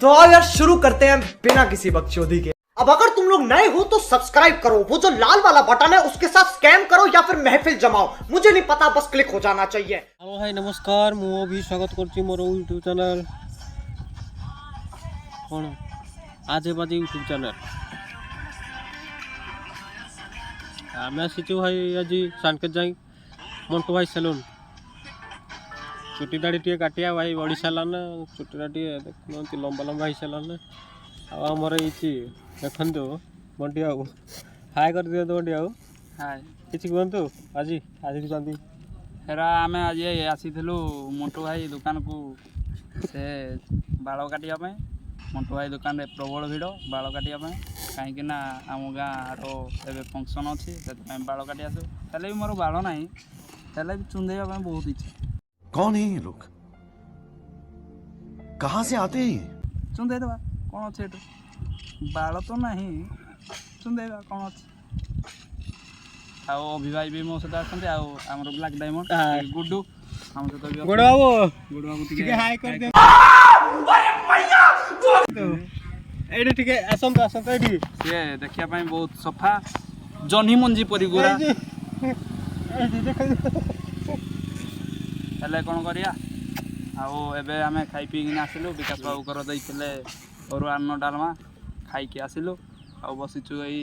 तो आओ यार शुरू करते हैं बिना किसी बकचोदी के। अब अगर तुम लोग नए हो तो सब्सक्राइब करो, वो जो लाल वाला बटन है उसके साथ स्कैम करो या फिर महफिल जमाओ, मुझे नहीं पता, बस क्लिक हो जाना चाहिए। हेलो भाई नमस्कार, मु भी स्वागत करछि मोर यूट्यूब चैनल कौन आज बाजे यूट्यूब चैनल आम आसी भाई आज सानकेत जाई मंटू भाई सैलून चुटी दाढ़ी टे काटिया भाई बड़ी सारान चुटी दाढ़ी देखते लंबा लंबा हो सारान आमर ये देखु बंटी बाबू हाय कर दिखाँ बंटी बाबू हाय किसी कहतु आज आज कहती हेरा आम आज आसीलु मंटू भाई दुकान को से बाल काटिया मंटू भाई दुकान में प्रबल भिड़ बाल काटिया कहीं आम गाँव फंक्शन अच्छी से बाल काटी आसू भी मोर बाल ना भी चुंदेवा बहुत इच्छा। कौन है ये लोग, कहाँ से आते हैं? चुंदेवा कौन अच्छे बाल तो नहीं चुंदेवा कौन अच्छे अभि भाई भी मो सहित आसते आमर ब्लैक डायमंड गुड्डू आम सहित गुड बाबू गुड बाबू ठीक हाय कर दे एडी ठीक आसंत आसंत एडी से देखिया पाई बहुत सफा जन्ही मंजी परी गोरा हेले कौन करिया आबे आम खाई पीकिन आसिलु विकास बाबू कर देते अरुआ अन्न डालमा खाई आसिलु आ बसीचु यही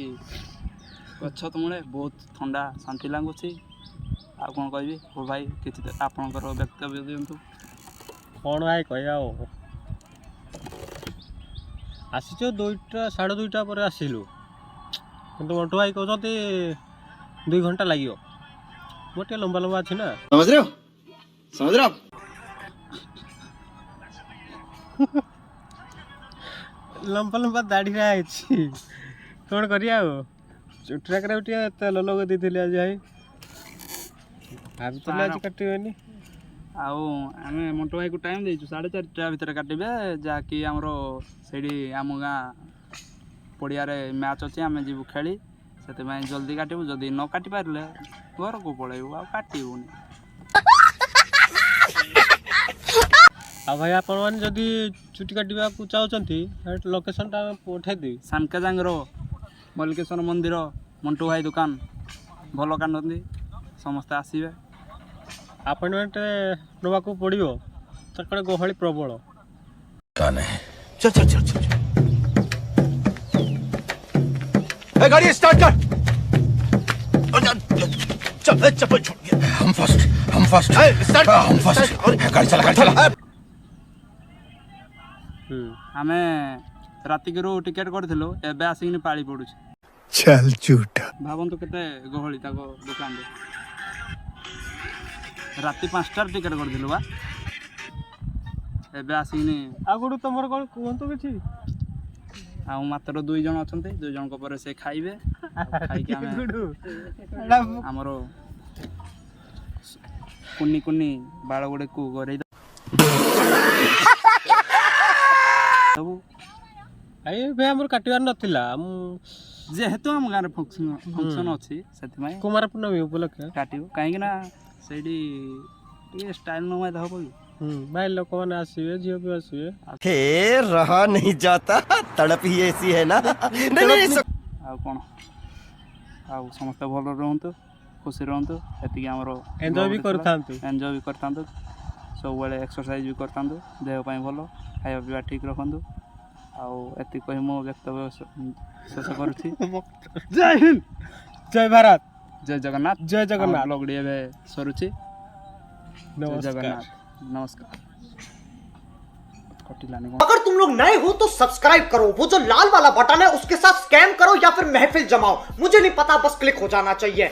गछ मूले बहुत ठंडा शांति लगुच आ कौन कह हो भाई किसी आपणकर वक्तव्य दिंतु कौन भाई कह आसीच 2टा 2:30 पर आसिलु किंतु मंटू भाई कहते 2 घंटा लगे मोटे लंबा लंबा अच्छी ना समझ रहे हो लंबा लंबा दाढ़ी रहा कौन करिया चुटरा कर लोग देते आज भाई भाभी आज काटनी आम मंटू भाई को टाइम देचु 4:30 भितर काटे जहाँकि आमर से आम गाँ पड़िया मैच अच्छे आम जीव खेली से जल्दी काटू जदि न काटी पारे घर को पलैबू आ काटूनी भाई आपण मैंने जदि चुटी काटा चाहते लोकेशन टा पठेदेवी सानकेजांगर मल्लिकेश्वर मंदिर मंटू भाई दुकान भल काटती समस्ते आसवे अपॉइंटमेंट नवा को पड़ो तक गहली प्रबल चल चल चल चल गाड़ी स्टार्ट कर चल चप्पल छूट गया हम फर्स्ट स्टार्ट हम फर्स्ट गाड़ी चला आम राति टिकेट करूँ एवं आसिक पाली पड़ू चल झूठा भावतु केते गहली दुकान राति 5टार टिकेट करूँ बा एवं आसिक आगु तुम कौन कहतु कि आ मात्र 2 जन अच्छा 2 जन पर से खाइबे खाई आमर कुन्नी कुन्नी बाल गुड़े को गरे आम काटार नाला जेहेतु आम गाँव फंक्शन अच्छी से कुमार पूर्णमी उपलक्षे काटू कहीं स्टाइल नमाय हम भाई लोक मैंने आसवे झील भी आसवे हे रहा नहीं जाता तड़प ही ऐसी है ना कौन आ समस्त भल रुहतु खुशी रुहतु ये आमर एंजॉय भी करता सब बेले एक्सरसाइज भी करता देहपाई भल खाया पीवा ठीक रखु आती कही मो वक्तव्य शेष करुँची जय हिंद जय भारत जय जगन्नाथ ब्लॉग सरुची जगन्नाथ नमस्कार। अगर तुम लोग नए हो तो सब्सक्राइब करो, वो जो लाल वाला बटन है उसके साथ स्कैम करो या फिर महफिल जमाओ, मुझे नहीं पता, बस क्लिक हो जाना चाहिए।